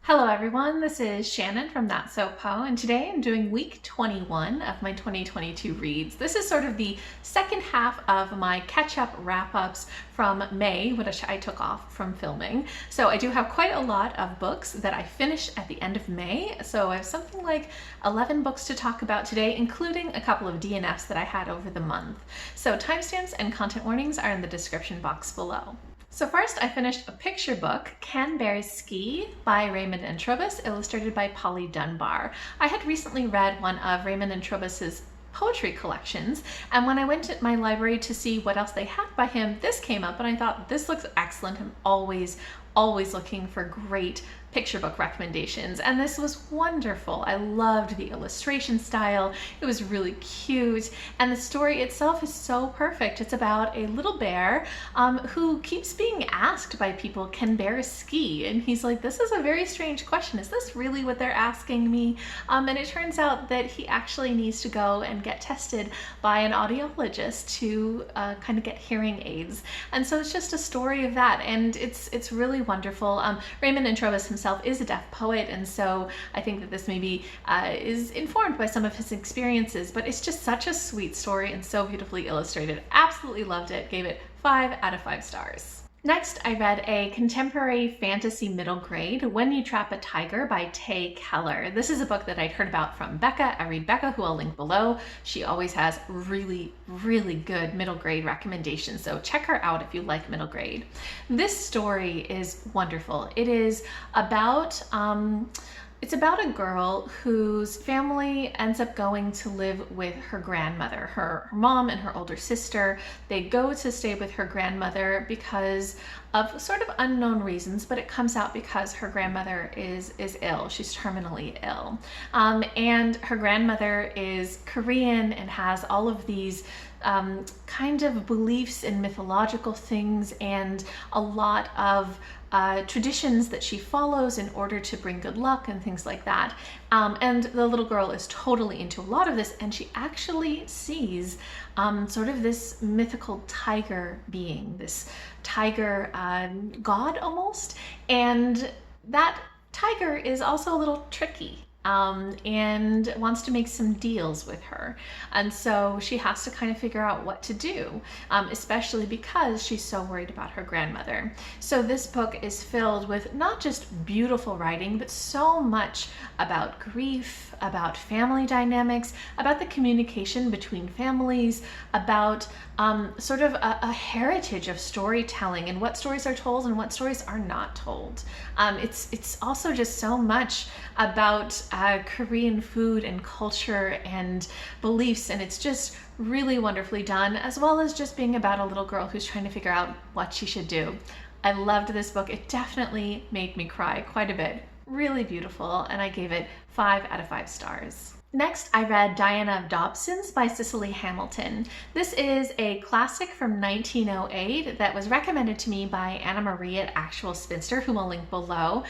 Hello everyone, this is Shannon from That So Po, and today I'm doing week 21 of my 2022 reads. This is sort of the second half of my catch-up wrap-ups from May, which I took off from filming. So I do have quite a lot of books that I finished at the end of May, so I have something like 11 books to talk about today, including a couple of DNFs that I had over the month. So timestamps and content warnings are in the description box below. So first, I finished a picture book, Can Bears Ski by Raymond and Antrobus, illustrated by Polly Dunbar. I had recently read one of Raymond and Antrobus's poetry collections, and when I went to my library to see what else they had by him, this came up and I thought, this looks excellent. I'm always looking for great picture book recommendations, and this was wonderful. I loved the illustration style. It was really cute, and the story itself is so perfect. It's about a little bear who keeps being asked by people, can bears ski? And he's like, this is a very strange question. Is this really what they're asking me? And it turns out that he actually needs to go and get tested by an audiologist to kind of get hearing aids. And so it's just a story of that, and it's really wonderful. Raymond Antrobus himself is a deaf poet, and so I think that this maybe is informed by some of his experiences, but it's just such a sweet story and so beautifully illustrated. Absolutely loved it. Gave it 5 out of 5 stars. Next, I read a contemporary fantasy middle grade, When You Trap a Tiger by Keller. This is a book that I'd heard about from Becca ReadBecca, who I'll link below. She always has really good middle grade recommendations, so check her out if you like middle grade. This story is wonderful. It is about it's about a girl whose family ends up going to live with her grandmother, her mom and her older sister. They go to stay with her grandmother because of sort of unknown reasons, but it comes out because her grandmother is ill. She's terminally ill. And her grandmother is Korean and has all of these kind of beliefs in mythological things and a lot of traditions that she follows in order to bring good luck and things like that. And the little girl is totally into a lot of this, and she actually sees sort of this mythical tiger being, this tiger god almost, and that tiger is also a little tricky. And wants to make some deals with her. And so she has to kind of figure out what to do, especially because she's so worried about her grandmother. So this book is filled with not just beautiful writing, but so much about grief, about family dynamics, about the communication between families, about sort of a heritage of storytelling and what stories are told and what stories are not told. It's also just so much about Korean food and culture and beliefs, and it's just really wonderfully done, as well as just being about a little girl who's trying to figure out what she should do. I loved this book. It definitely made me cry quite a bit. Really beautiful, and I gave it 5 out of 5 stars. Next, I read Diana of Dobson's by Cicely Hamilton. This is a classic from 1908 that was recommended to me by Anna Marie at Actual Spinster, whom I'll link below.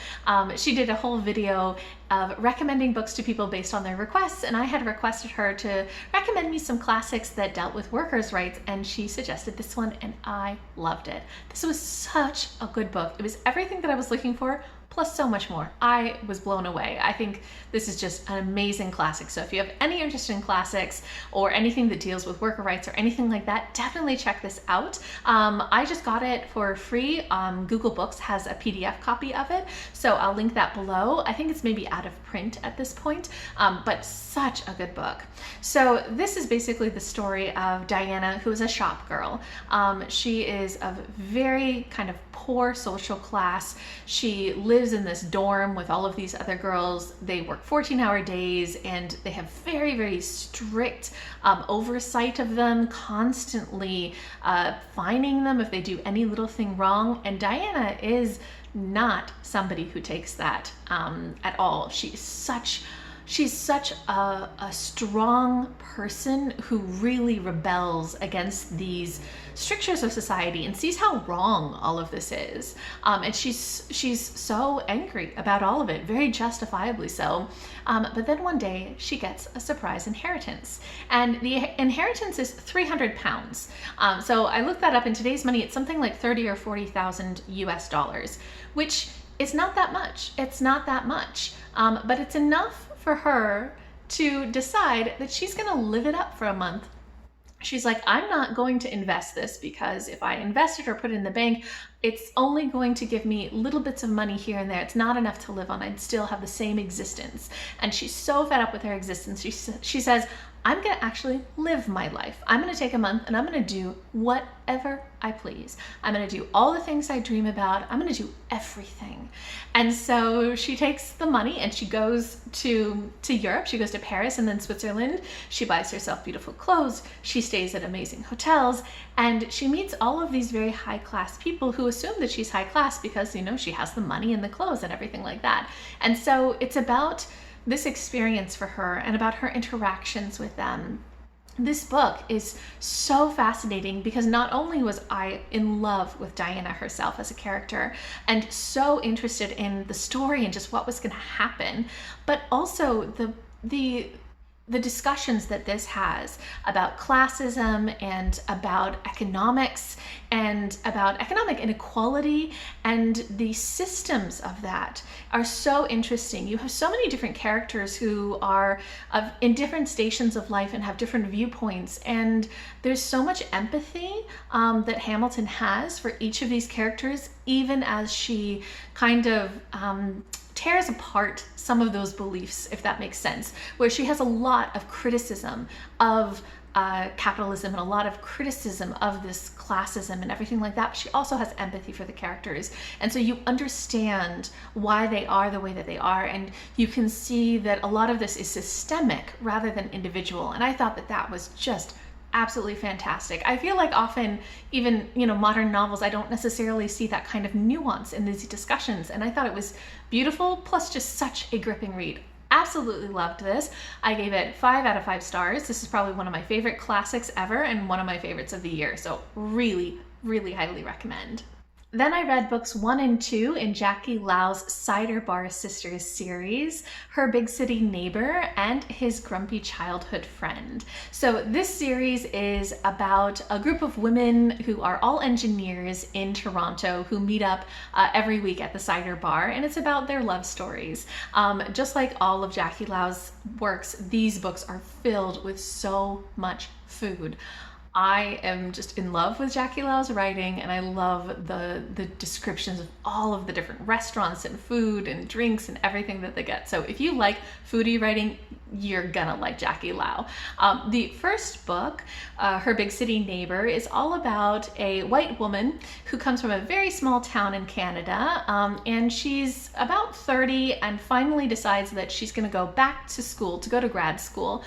She did a whole video of recommending books to people based on their requests, and I had requested her to recommend me some classics that dealt with workers' rights, and she suggested this one, and I loved it. This was such a good book. It was everything that I was looking for, plus so much more. I was blown away. I think this is just an amazing classic. So if you have any interest in classics or anything that deals with worker rights or anything like that, definitely check this out. I just got it for free. Google Books has a PDF copy of it, so I'll link that below. I think it's maybe out of print at this point, but such a good book. So this is basically the story of Diana, who is a shop girl. She is of very kind of poor social class. She lives in this dorm with all of these other girls. They work 14-hour days, and they have very strict oversight of them, constantly fining them if they do any little thing wrong. And Diana is not somebody who takes that at all. She's such a strong person who really rebels against these strictures of society and sees how wrong all of this is. And she's so angry about all of it, very justifiably so. But then one day she gets a surprise inheritance, and the inheritance is 300 pounds. So I looked that up. In today's money, it's something like 30 or 40,000 US dollars, which it's not that much. It's not that much, but it's enough for her to decide that she's gonna live it up for a month. She's like, I'm not going to invest this, because if I invest it or put it in the bank, it's only going to give me little bits of money here and there. It's not enough to live on. I'd still have the same existence. And she's so fed up with her existence. She says, I'm gonna actually live my life. I'm gonna take a month and I'm gonna do whatever I please. I'm gonna do all the things I dream about. I'm gonna do everything. And so she takes the money and she goes to Europe. She goes to Paris and then Switzerland. She buys herself beautiful clothes. She stays at amazing hotels, and she meets all of these very high class people who assume that she's high class because, you know, she has the money and the clothes and everything like that. And so it's about this experience for her and about her interactions with them. This book is so fascinating because not only was I in love with Diana herself as a character and so interested in the story and just what was going to happen, but also the discussions that this has about classism and about economics and about economic inequality and the systems of that are so interesting. You have so many different characters who are in different stations of life and have different viewpoints, and there's so much empathy that Hamilton has for each of these characters, even as she kind of tears apart some of those beliefs, if that makes sense, where she has a lot of criticism of capitalism and a lot of criticism of this classism and everything like that. But she also has empathy for the characters. And so you understand why they are the way that they are. And you can see that a lot of this is systemic rather than individual. And I thought that that was just absolutely fantastic. I feel like often, even, you know, modern novels, I don't necessarily see that kind of nuance in these discussions. And I thought it was beautiful, plus just such a gripping read. Absolutely loved this. I gave it 5 out of 5 stars. This is probably one of my favorite classics ever and one of my favorites of the year. So really, really highly recommend. Then I read books 1 and 2 in Jackie Lau's Cider Bar Sisters series, Her Big City Neighbor and His Grumpy Childhood Friend. So this series is about a group of women who are all engineers in Toronto who meet up every week at the cider bar, and it's about their love stories. Just like all of Jackie Lau's works, these books are filled with so much food. I am just in love with Jackie Lau's writing, and I love the descriptions of all of the different restaurants and food and drinks and everything that they get. So if you like foodie writing, you're gonna like Jackie Lau. The first book, Her Big City Neighbor, is all about a white woman who comes from a very small town in Canada, and she's about 30 and finally decides that she's gonna go back to school, to go to grad school,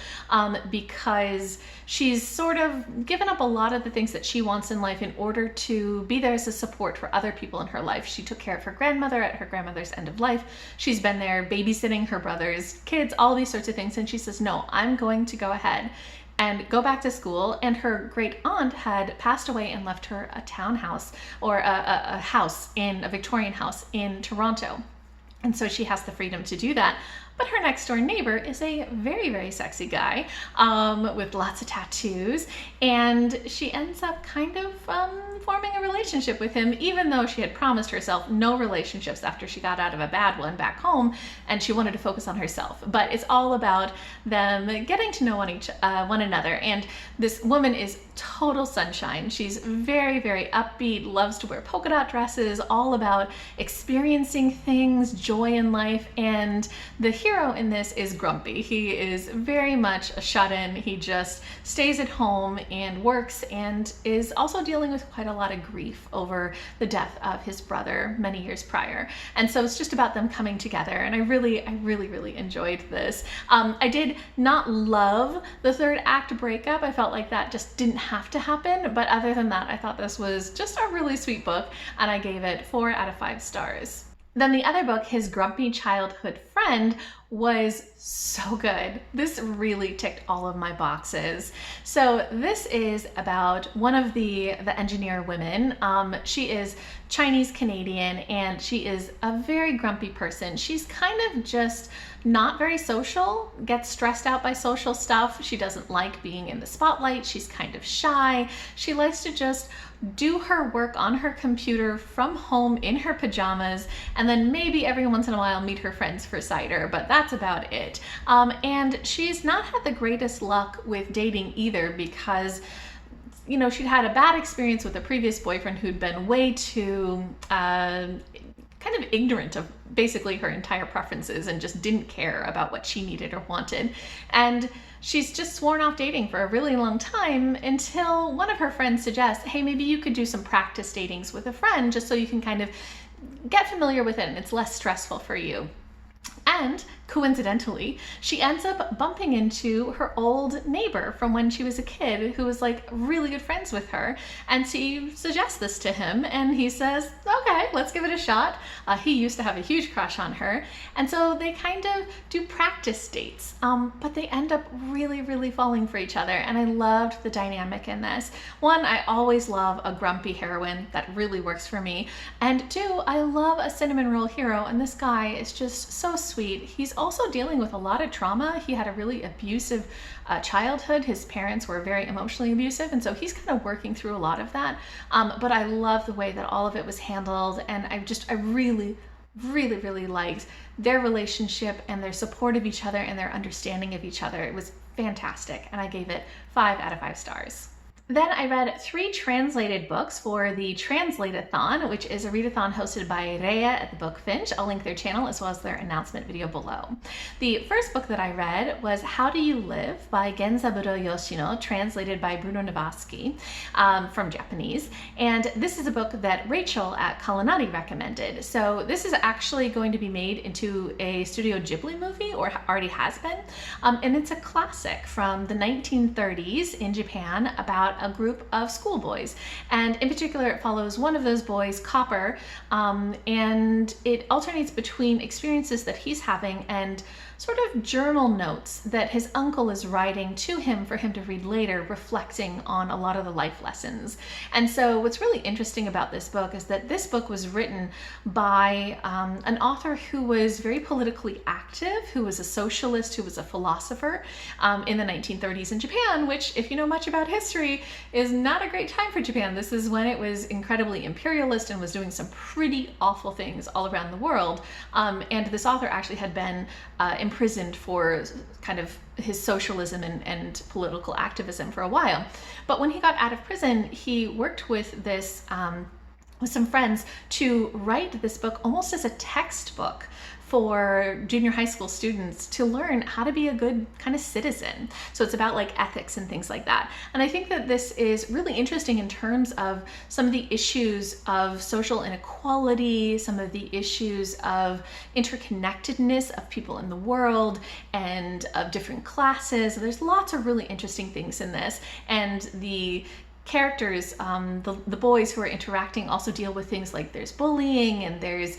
because she's sort of given up a lot of the things that she wants in life in order to be there as a support for other people in her life. She took care of her grandmother at her grandmother's end of life. She's been there babysitting her brother's kids, all these sorts of things. And she says, no, I'm going to go ahead and go back to school. And her great aunt had passed away and left her a townhouse, or a house, in a Victorian house in Toronto. And so she has the freedom to do that. But her next door neighbor is a very, very sexy guy with lots of tattoos. And she ends up kind of forming a relationship with him, even though she had promised herself no relationships after she got out of a bad one back home, and she wanted to focus on herself. But it's all about them getting to know one another. And this woman is total sunshine. She's very, very upbeat, loves to wear polka dot dresses, all about experiencing things, joy in life. And the hero in this is grumpy. He is very much a shut-in. He just stays at home and works, and is also dealing with quite a lot of grief over the death of his brother many years prior. And so it's just about them coming together, and I really enjoyed this. I did not love the third act breakup. I felt like that just didn't have to happen, but other than that, I thought this was just a really sweet book, and I gave it 4 out of 5 stars. Then the other book, His Grumpy Childhood Friend, was so good. This really ticked all of my boxes. So this is about one of the engineer women. She is Chinese Canadian, and she is a very grumpy person. She's kind of just not very social, gets stressed out by social stuff. She doesn't like being in the spotlight. She's kind of shy. She likes to just do her work on her computer from home in her pajamas, and then maybe every once in a while meet her friends for cider, but that's about it. And she's not had the greatest luck with dating either, because she'd had a bad experience with a previous boyfriend who'd been way too kind of ignorant of basically her entire preferences and just didn't care about what she needed or wanted. And she's just sworn off dating for a really long time until one of her friends suggests, hey, maybe you could do some practice datings with a friend just so you can kind of get familiar with it and it's less stressful for you. And coincidentally, she ends up bumping into her old neighbor from when she was a kid who was like really good friends with her. And she suggests this to him and he says, okay, let's give it a shot. He used to have a huge crush on her. And so they kind of do practice dates, but they end up really, really falling for each other. And I loved the dynamic in this. One, I always love a grumpy heroine. That really works for me. And two, I love a cinnamon roll hero. And this guy is just so sweet. He's also dealing with a lot of trauma. He had a really abusive childhood. His parents were very emotionally abusive, and so he's kind of working through a lot of that. But I love the way that all of it was handled, and I really, really, really liked their relationship and their support of each other and their understanding of each other. It was fantastic, and I gave it 5 out of 5 stars. Then I read 3 translated books for the Translatathon, which is a readathon hosted by Reija at the book Finch. I'll link their channel as well as their announcement video below. The first book that I read was How Do You Live by Genzaburo Yoshino, translated by Bruno Navasky from Japanese. And this is a book that Rachel at Kalanadi recommended. So this is actually going to be made into a Studio Ghibli movie, or already has been. And it's a classic from the 1930s in Japan about a group of schoolboys, and in particular it follows one of those boys, Copper, and it alternates between experiences that he's having and sort of journal notes that his uncle is writing to him for him to read later, reflecting on a lot of the life lessons. And so what's really interesting about this book is that this book was written by an author who was very politically active, who was a socialist, who was a philosopher in the 1930s in Japan, which, if you know much about history, is not a great time for Japan. This is when it was incredibly imperialist and was doing some pretty awful things all around the world. And this author actually had been imprisoned for kind of his socialism and political activism for a while. But when he got out of prison, he worked with this with some friends to write this book almost as a textbook for junior high school students to learn how to be a good kind of citizen. So it's about like ethics and things like that. And I think that this is really interesting in terms of some of the issues of social inequality, some of the issues of interconnectedness of people in the world and of different classes. There's lots of really interesting things in this. And the characters, the boys who are interacting, also deal with things like there's bullying and there's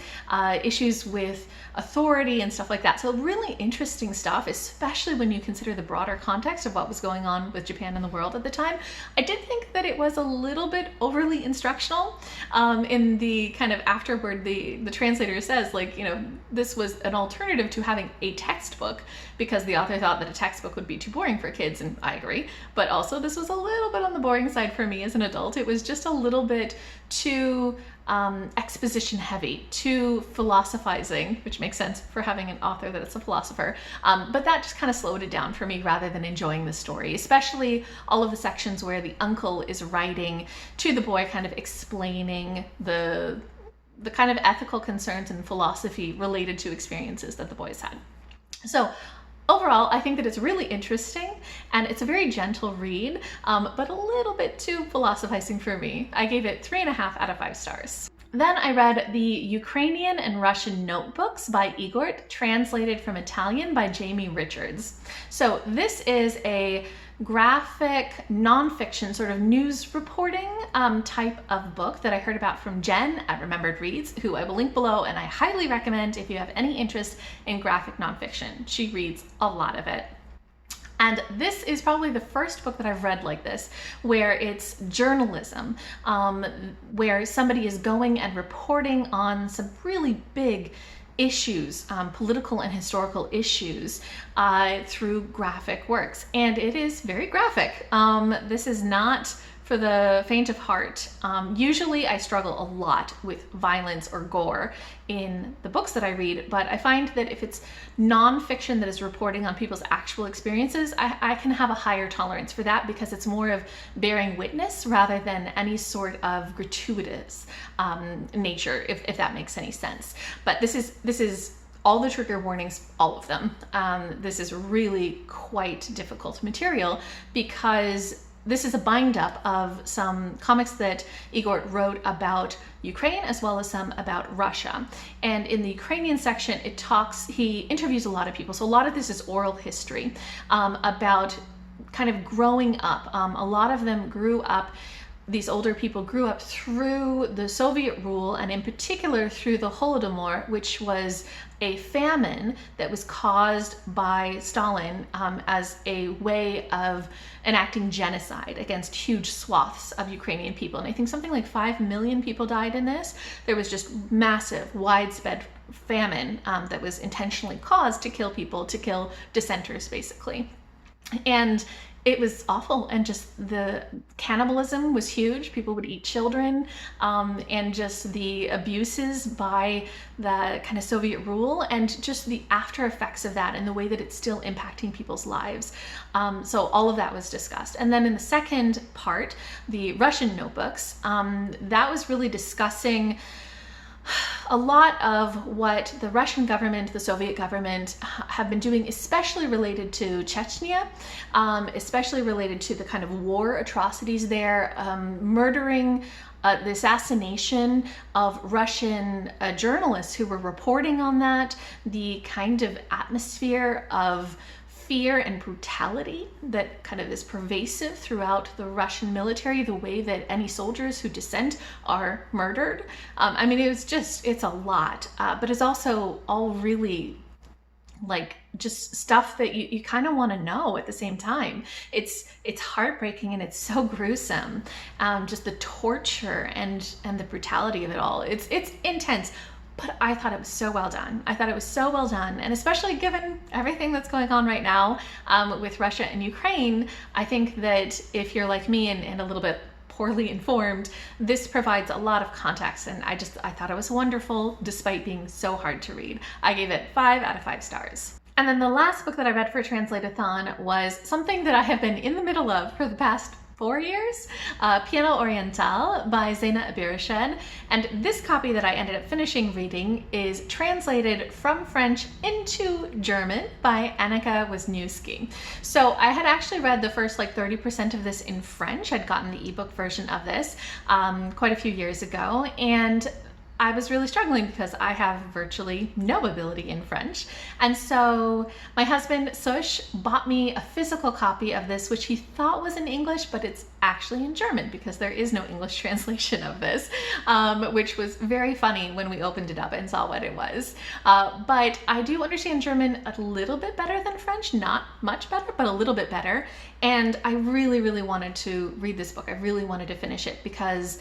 issues with authority and stuff like that. So really interesting stuff, especially when you consider the broader context of what was going on with Japan and the world at the time. I did think that it was a little bit overly instructional. In the kind of afterward, the translator says, like, you know, this was an alternative to having a textbook because the author thought that a textbook would be too boring for kids, and I agree. But also this was a little bit on the boring side for me as an adult. It was just a little bit too exposition heavy, too philosophizing, which makes sense for having an author that's a philosopher. But that just kind of slowed it down for me rather than enjoying the story, especially all of the sections where the uncle is writing to the boy, kind of explaining the kind of ethical concerns and philosophy related to experiences that the boys had. So overall, I think that it's really interesting and it's a very gentle read, but a little bit too philosophizing for me. I gave it 3.5 out of 5 stars. Then I read the Ukrainian and Russian Notebooks by Igor, translated from Italian by Jamie Richards. So this is a graphic nonfiction sort of news reporting type of book that I heard about from Jen at Remembered Reads, who I will link below, and I highly recommend if you have any interest in graphic nonfiction. She reads a lot of it. And this is probably the first book that I've read like this, where it's journalism, where somebody is going and reporting on some really big issues, political and historical issues, through graphic works. And it is very graphic. This is not for the faint of heart. Usually I struggle a lot with violence or gore in the books that I read, but I find that if it's nonfiction that is reporting on people's actual experiences, I can have a higher tolerance for that because it's more of bearing witness rather than any sort of gratuitous nature, if that makes any sense. But this is all the trigger warnings, all of them. This is really quite difficult material because this is a bind up of some comics that Igor wrote about Ukraine as well as some about Russia. And in the Ukrainian section, he interviews a lot of people. So a lot of this is oral history about kind of growing up. A lot of them grew up, these older people grew up through the Soviet rule, and in particular through the Holodomor, which was a famine that was caused by Stalin as a way of enacting genocide against huge swaths of Ukrainian people. And I think something like 5 million people died in this. There was just massive, widespread famine that was intentionally caused to kill people, to kill dissenters, basically. And it was awful, and just the cannibalism was huge. People would eat children, and just the abuses by the kind of Soviet rule, and just the after effects of that and the way that it's still impacting people's lives. So all of that was discussed. And then in the second part, the Russian notebooks, that was really discussing a lot of what the Russian government, the Soviet government have been doing, especially related to Chechnya, especially related to the kind of war atrocities there, murdering, the assassination of Russian journalists who were reporting on that, the kind of atmosphere of fear and brutality that kind of is pervasive throughout the Russian military, the way that any soldiers who dissent are murdered. I mean, it's a lot, but it's also all really like just stuff that you kind of want to know at the same time. It's heartbreaking and it's so gruesome. Just the torture and the brutality of it all. It's intense. But I thought it was so well done. I thought it was so well done. And especially given everything that's going on right now with Russia and Ukraine, I think that if you're like me and a little bit poorly informed, this provides a lot of context. And I thought it was wonderful despite being so hard to read. I gave it 5 out of 5 stars. And then the last book that I read for Translatathon was something that I have been in the middle of for the past 4 years, Piano Oriental by Zeina Abirished. And this copy that I ended up finishing reading is translated from French into German by Annika Wisniewski. So I had actually read the first like 30% of this in French. I'd gotten the ebook version of this quite a few years ago, and I was really struggling because I have virtually no ability in French. And so my husband, Sush, bought me a physical copy of this, which he thought was in English, but it's actually in German because there is no English translation of this, which was very funny when we opened it up and saw what it was. But I do understand German a little bit better than French, not much better, but a little bit better. And I really, really wanted to read this book. I really wanted to finish it because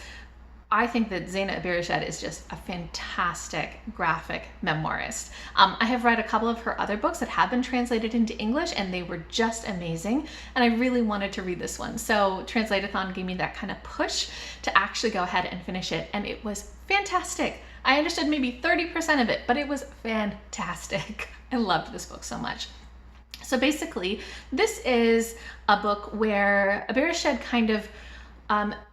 I think that Zeina Abirished is just a fantastic graphic memoirist. I have read a couple of her other books that have been translated into English and they were just amazing, and I really wanted to read this one. So Translatathon gave me that kind of push to actually go ahead and finish it, and it was fantastic. I understood maybe 30% of it, but it was fantastic. I loved this book so much. So basically, this is a book where Abirished kind of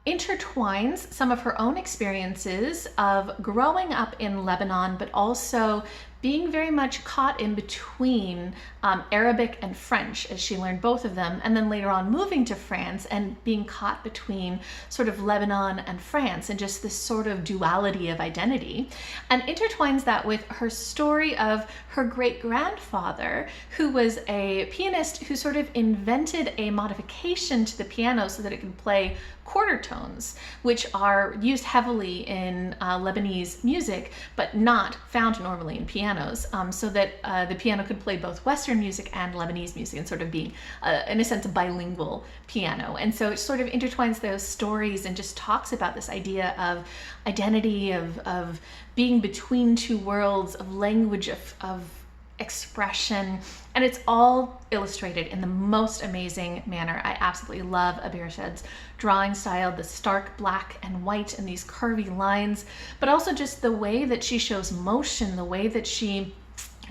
intertwines some of her own experiences of growing up in Lebanon, but also being very much caught in between Arabic and French as she learned both of them, and then later on moving to France and being caught between sort of Lebanon and France and just this sort of duality of identity, and intertwines that with her story of her great-grandfather, who was a pianist who sort of invented a modification to the piano so that it could play quarter tones, which are used heavily in Lebanese music, but not found normally in pianos, so that the piano could play both Western music and Lebanese music and sort of being, in a sense, a bilingual piano. And so it sort of intertwines those stories and just talks about this idea of identity, of being between two worlds, of language, of expression, and it's all illustrated in the most amazing manner. I absolutely love Abirshad's drawing style, the stark black and white and these curvy lines, but also just the way that she shows motion, the way that she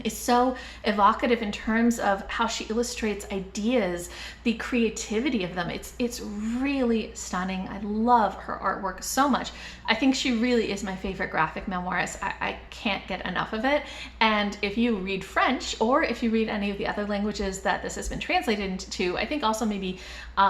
is so evocative in terms of how she illustrates ideas, the creativity of them. It's really stunning. I love her artwork so much. I think she really is my favorite graphic memoirist. I can't get enough of it. And if you read French, or if you read any of the other languages that this has been translated into, I think also maybe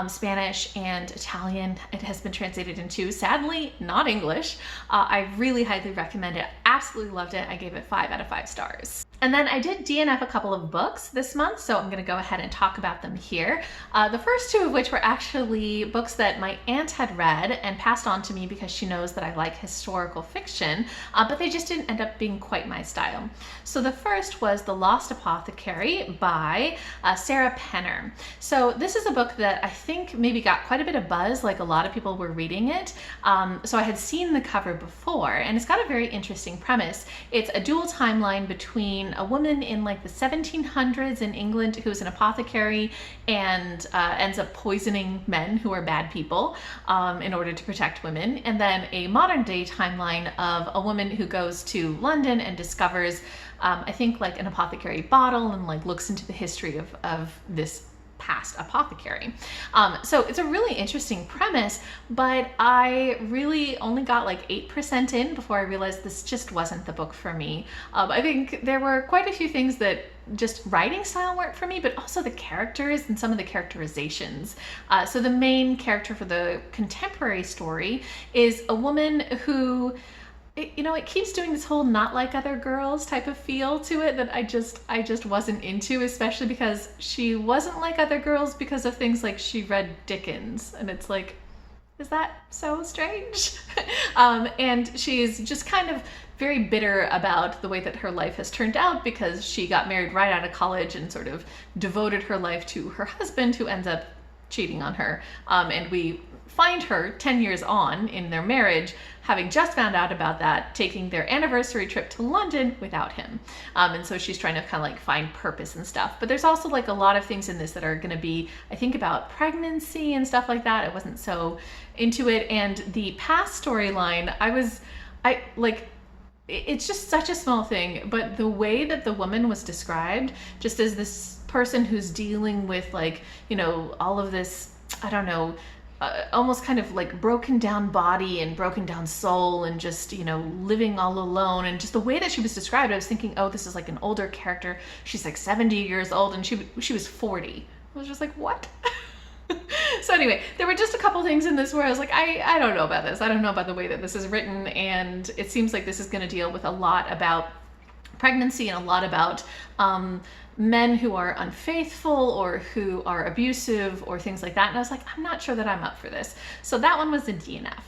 Spanish and Italian, it has been translated into, sadly not English. I really highly recommend it. Absolutely loved it. I gave it 5 out of 5 stars. And then I did DNF a couple of books this month, so I'm going to go ahead and talk about them here. The first 2 of which were actually books that my aunt had read and passed on to me because she knows that I like historical fiction, but they just didn't end up being quite my style. So the first was The Lost Apothecary by Sarah Penner. So this is a book that I think maybe got quite a bit of buzz, like a lot of people were reading it. So I had seen the cover before, and it's got a very interesting premise. It's a dual timeline between a woman in like the 1700s in England who's an apothecary and ends up poisoning men who are bad people in order to protect women, and then a modern day timeline of a woman who goes to London and discovers I think like an apothecary bottle and like looks into the history of this past apothecary. So it's a really interesting premise, but I really only got like 8% in before I realized this just wasn't the book for me. I think there were quite a few things that just writing style weren't for me, but also the characters and some of the characterizations. So the main character for the contemporary story is a woman who, it keeps doing this whole not like other girls type of feel to it that I just wasn't into, especially because she wasn't like other girls because of things like she read Dickens, and it's like, is that so strange? And she's just kind of very bitter about the way that her life has turned out because she got married right out of college and sort of devoted her life to her husband, who ends up cheating on her. And we find her 10 years on in their marriage, having just found out about that, taking their anniversary trip to London without him. And so she's trying to kind of like find purpose and stuff. But there's also like a lot of things in this that are going to be, I think, about pregnancy and stuff like that. I wasn't so into it. And the past storyline, it's just such a small thing, but the way that the woman was described, just as this person who's dealing with like, all of this, I don't know, almost kind of like broken down body and broken down soul and just, living all alone, and just the way that she was described, I was thinking, oh, this is like an older character. She's like 70 years old and she was 40. I was just like, what? So anyway, there were just a couple things in this where I was like, I don't know about this. I don't know about the way that this is written, and it seems like this is going to deal with a lot about pregnancy and a lot about men who are unfaithful or who are abusive or things like that. And I was like, I'm not sure that I'm up for this. So that one was a DNF.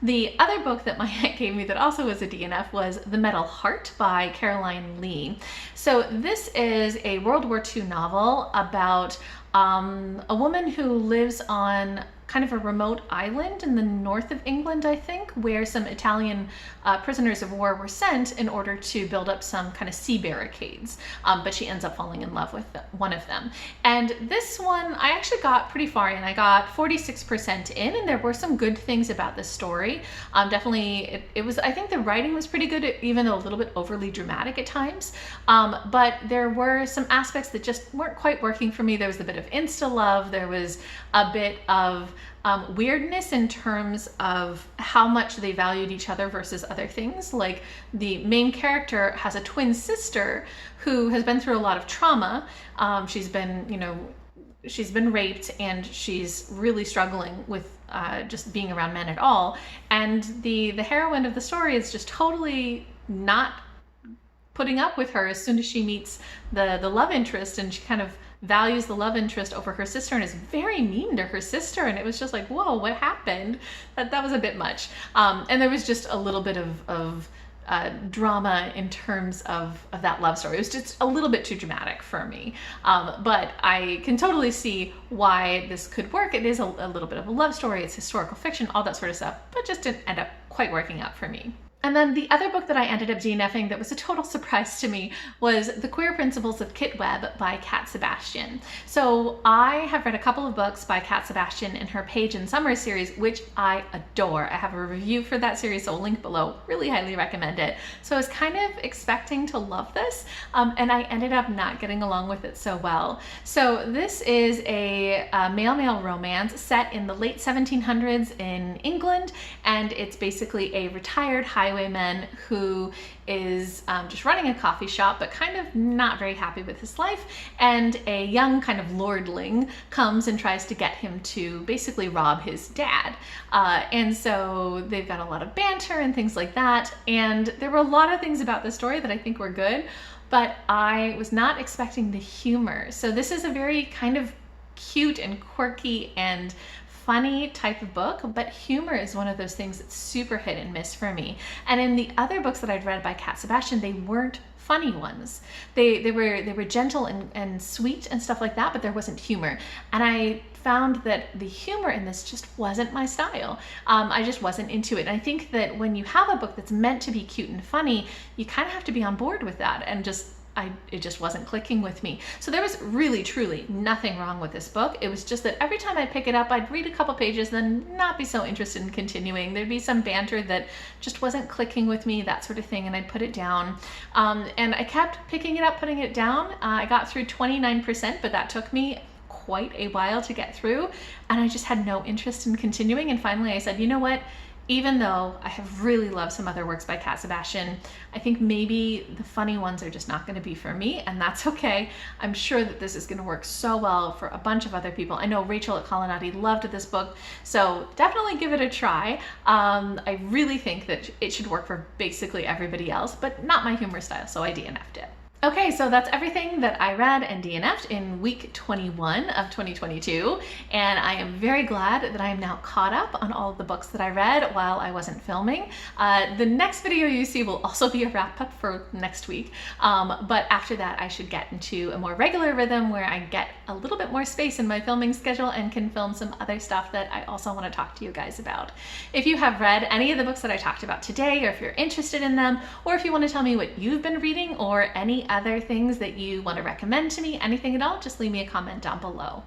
The other book that my aunt gave me that also was a DNF was The Metal Heart by Caroline Lee. So this is a World War II novel about a woman who lives on kind of a remote island in the north of England, I think, where some Italian prisoners of war were sent in order to build up some kind of sea barricades. But she ends up falling in love with one of them. And this one, I actually got pretty far in. I got 46% in, and there were some good things about this story. Definitely, it was, I think the writing was pretty good, even though a little bit overly dramatic at times. But there were some aspects that just weren't quite working for me. There was a bit of insta-love. There was a bit of weirdness in terms of how much they valued each other versus other things. Like the main character has a twin sister who has been through a lot of trauma. She's been raped, and she's really struggling with just being around men at all. And the heroine of the story is just totally not putting up with her as soon as she meets the love interest, and she kind of values the love interest over her sister and is very mean to her sister. And it was just like, whoa, what happened? That was a bit much. And there was just a little bit of drama in terms of that love story. It was just a little bit too dramatic for me. But I can totally see why this could work. It is a little bit of a love story. It's historical fiction, all that sort of stuff, but just didn't end up quite working out for me. And then the other book that I ended up DNFing that was a total surprise to me was The Queer Principles of Kit Webb by Cat Sebastian. So I have read a couple of books by Cat Sebastian in her Page and Sommers series, which I adore. I have a review for that series, so I'll link below. Really highly recommend it. So I was kind of expecting to love this, and I ended up not getting along with it so well. So this is a male-male romance set in the late 1700s in England, and it's basically a retired highwayman who is just running a coffee shop but kind of not very happy with his life, and a young kind of lordling comes and tries to get him to basically rob his dad. And so they've got a lot of banter and things like that, and there were a lot of things about the story that I think were good, but I was not expecting the humor. So this is a very kind of cute and quirky and funny type of book, but humor is one of those things that's super hit and miss for me. And in the other books that I'd read by Cat Sebastian, they weren't funny ones. They were gentle and sweet and stuff like that, but there wasn't humor. And I found that the humor in this just wasn't my style. I just wasn't into it. And I think that when you have a book that's meant to be cute and funny, you kind of have to be on board with that, and it just wasn't clicking with me. So there was really, truly nothing wrong with this book. It was just that every time I pick it up, I'd read a couple pages, then not be so interested in continuing. There'd be some banter that just wasn't clicking with me, that sort of thing, and I'd put it down. And I kept picking it up, putting it down. I got through 29%, but that took me quite a while to get through, and I just had no interest in continuing. And finally I said, you know what? Even though I have really loved some other works by Cat Sebastian, I think maybe the funny ones are just not going to be for me, and that's okay. I'm sure that this is going to work so well for a bunch of other people. I know Rachel at Kalanadi loved this book, so definitely give it a try. I really think that it should work for basically everybody else, but not my humor style, so I DNF'd it. Okay, so that's everything that I read and DNF'd in week 21 of 2022, and I am very glad that I am now caught up on all of the books that I read while I wasn't filming. The next video you see will also be a wrap-up for next week, but after that I should get into a more regular rhythm where I get a little bit more space in my filming schedule and can film some other stuff that I also want to talk to you guys about. If you have read any of the books that I talked about today, or if you're interested in them, or if you want to tell me what you've been reading or any other things that you want to recommend to me, anything at all, just leave me a comment down below.